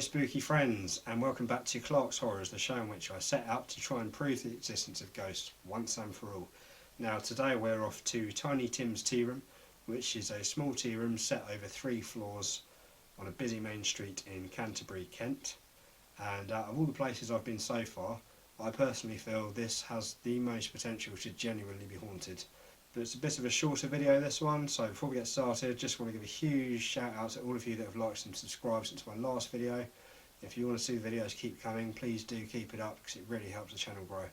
Hello spooky friends, and welcome back to Clark's Horrors, the show in which I set out to try and prove the existence of ghosts once and for all. Now today we're off to Tiny Tim's Tearoom, which is a small tea room set over 3 floors on a busy main street in Canterbury, Kent. And out of all the places I've been so far, I personally feel this has the most potential to genuinely be haunted. But it's a bit of a shorter video, this one, so before we get started, just want to give a huge shout out to all of you that have liked and subscribed since my last video. If you want to see the videos keep coming, please do keep it up because it really helps the channel grow.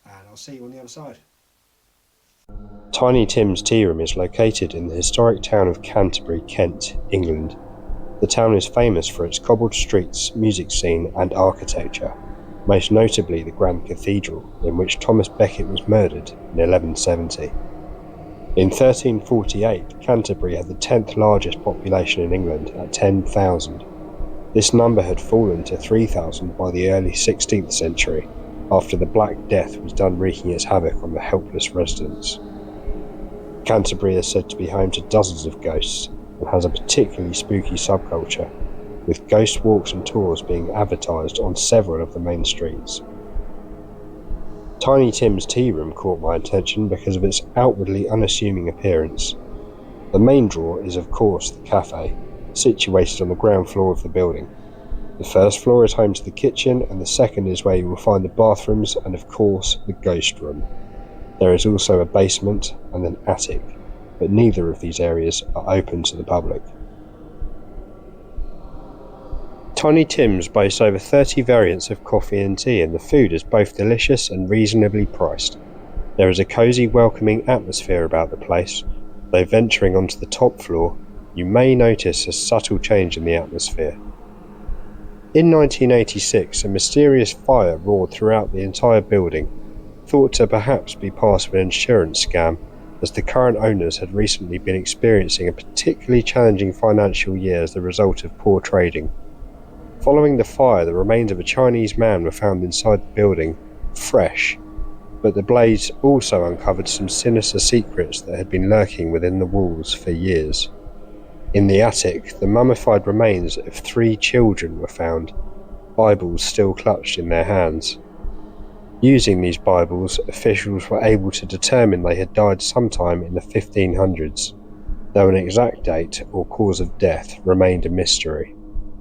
And I'll see you on the other side. Tiny Tim's Tearoom is located in the historic town of Canterbury, Kent, England. The town is famous for its cobbled streets, music scene and architecture, most notably the Grand Cathedral, in which Thomas Becket was murdered in 1170. In 1348, Canterbury had the 10th largest population in England at 10,000. This number had fallen to 3,000 by the early 16th century, after the Black Death was done wreaking its havoc on the helpless residents. Canterbury is said to be home to dozens of ghosts and has a particularly spooky subculture, with ghost walks and tours being advertised on several of the main streets. Tiny Tim's Tearoom caught my attention because of its outwardly unassuming appearance. The main draw is of course the cafe, situated on the ground floor of the building. The first floor is home to the kitchen and the second is where you will find the bathrooms and of course the ghost room. There is also a basement and an attic, but neither of these areas are open to the public. Tiny Tim's boasts over 30 variants of coffee and tea, and the food is both delicious and reasonably priced. There is a cosy, welcoming atmosphere about the place, though venturing onto the top floor, you may notice a subtle change in the atmosphere. In 1986, a mysterious fire roared throughout the entire building, thought to perhaps be part of an insurance scam, as the current owners had recently been experiencing a particularly challenging financial year as the result of poor trading. Following the fire, the remains of a Chinese man were found inside the building, fresh, but the blaze also uncovered some sinister secrets that had been lurking within the walls for years. In the attic, the mummified remains of 3 children were found, Bibles still clutched in their hands. Using these Bibles, officials were able to determine they had died sometime in the 1500s, though an exact date or cause of death remained a mystery.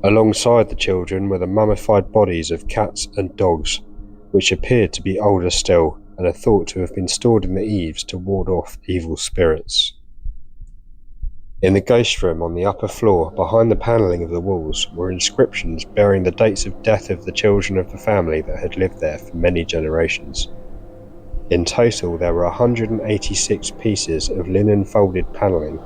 Alongside the children were the mummified bodies of cats and dogs, which appeared to be older still and are thought to have been stored in the eaves to ward off evil spirits. In the ghost room on the upper floor, behind the panelling of the walls, were inscriptions bearing the dates of death of the children of the family that had lived there for many generations. In total, there were 186 pieces of linen folded panelling,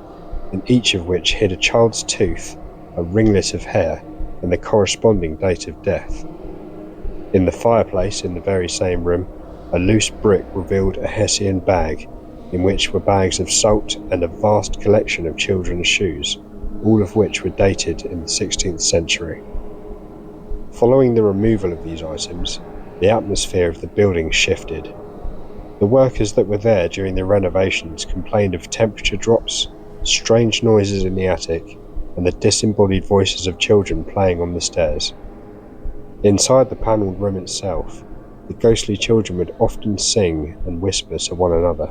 in each of which hid a child's tooth, a ringlet of hair, and the corresponding date of death. In the fireplace in the very same room, a loose brick revealed a Hessian bag, in which were bags of salt and a vast collection of children's shoes, all of which were dated in the 16th century. Following the removal of these items, the atmosphere of the building shifted. The workers that were there during the renovations complained of temperature drops, strange noises in the attic, and the disembodied voices of children playing on the stairs. Inside the panelled room itself, the ghostly children would often sing and whisper to one another.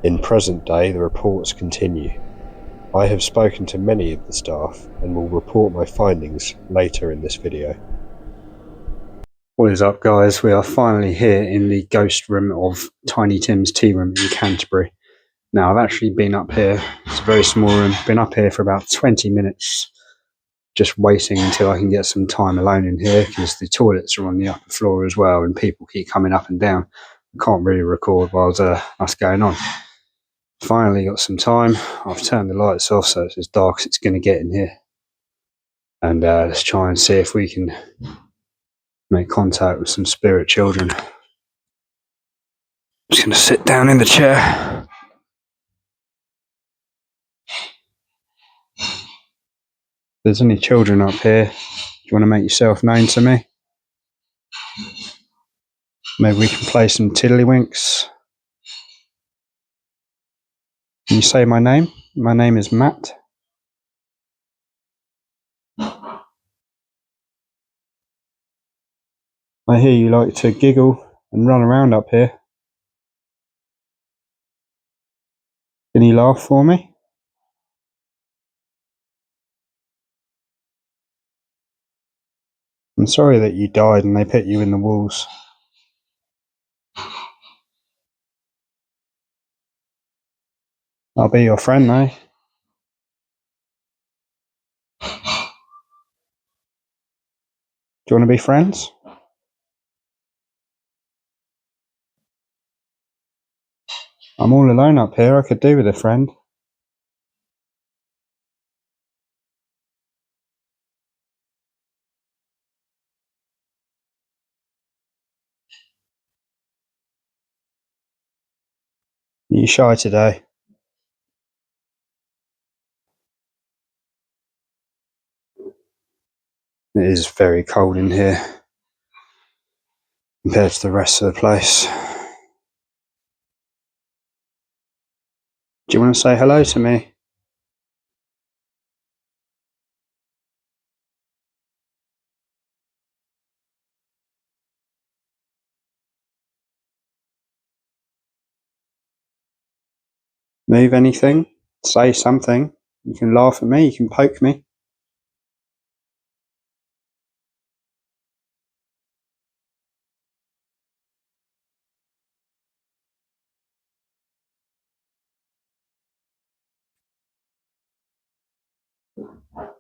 In present day, the reports continue. I have spoken to many of the staff and will report my findings later in this video. What is up, guys? We are finally here in the ghost room of Tiny Tim's Tearoom in Canterbury. Now, I've actually been up here, it's a very small room, been up here for about 20 minutes, just waiting until I can get some time alone in here, because the toilets are on the upper floor as well, and people keep coming up and down. I can't really record while that's going on. Finally got some time. I've turned the lights off so it's as dark as it's going to get in here. And let's try and see if we can make contact with some spirit children. I'm just going to sit down in the chair. If there's any children up here, do you want to make yourself known to me? Maybe we can play some tiddlywinks. Can you say my name? My name is Matt. I hear you like to giggle and run around up here. Can you laugh for me? I'm sorry that you died and they put you in the walls. I'll be your friend though. Do you want to be friends? I'm all alone up here. I could do with a friend. Are you shy today? It is very cold in here compared to the rest of the place. Do you want to say hello to me? Move anything? Say something? You can laugh at me, you can poke me.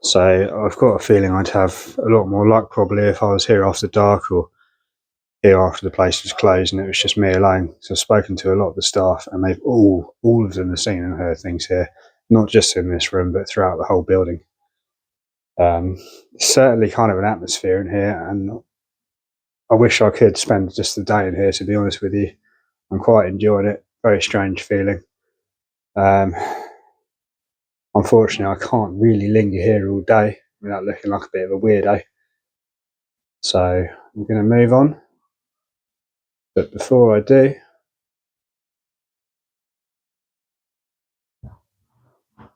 So I've got a feeling I'd have a lot more luck probably if I was here after dark or here after the place was closed and it was just me alone. So I've spoken to a lot of the staff and they've all of them have seen and heard things here, not just in this room but throughout the whole building. Certainly kind of an atmosphere in here, and I wish I could spend just the day in here, to be honest with you. I'm quite enjoying it. Very strange feeling. Unfortunately, I can't really linger here all day without looking like a bit of a weirdo. So I'm going to move on. But before I do,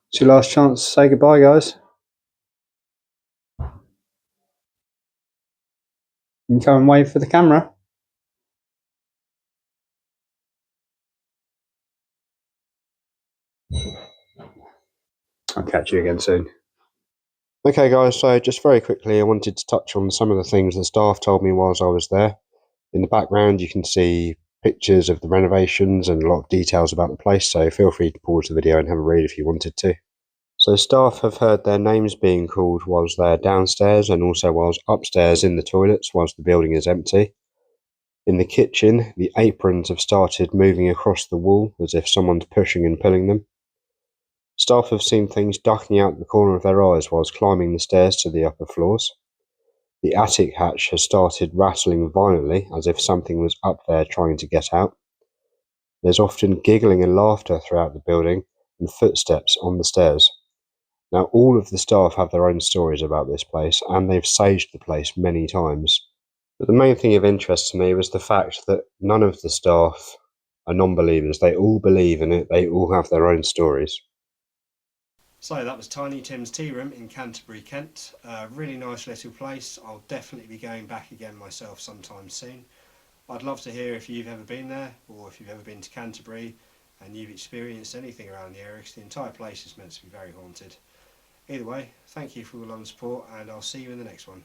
it's your last chance to say goodbye, guys. You can come and wave for the camera. I'll catch you again soon. Okay, guys, so just very quickly, I wanted to touch on some of the things the staff told me whilst I was there. In the background, you can see pictures of the renovations and a lot of details about the place, so feel free to pause the video and have a read if you wanted to. So staff have heard their names being called whilst they're downstairs and also whilst upstairs in the toilets whilst the building is empty. In the kitchen, the aprons have started moving across the wall as if someone's pushing and pulling them. Staff have seen things ducking out the corner of their eyes whilst climbing the stairs to the upper floors. The attic hatch has started rattling violently as if something was up there trying to get out. There's often giggling and laughter throughout the building and footsteps on the stairs. Now, all of the staff have their own stories about this place, and they've saged the place many times. But the main thing of interest to me was the fact that none of the staff are non-believers. They all believe in it. They all have their own stories. So that was Tiny Tim's Tea Room in Canterbury, Kent. A really nice little place. I'll definitely be going back again myself sometime soon. I'd love to hear if you've ever been there or if you've ever been to Canterbury and you've experienced anything around the area, because the entire place is meant to be very haunted. Either way, thank you for all the support and I'll see you in the next one.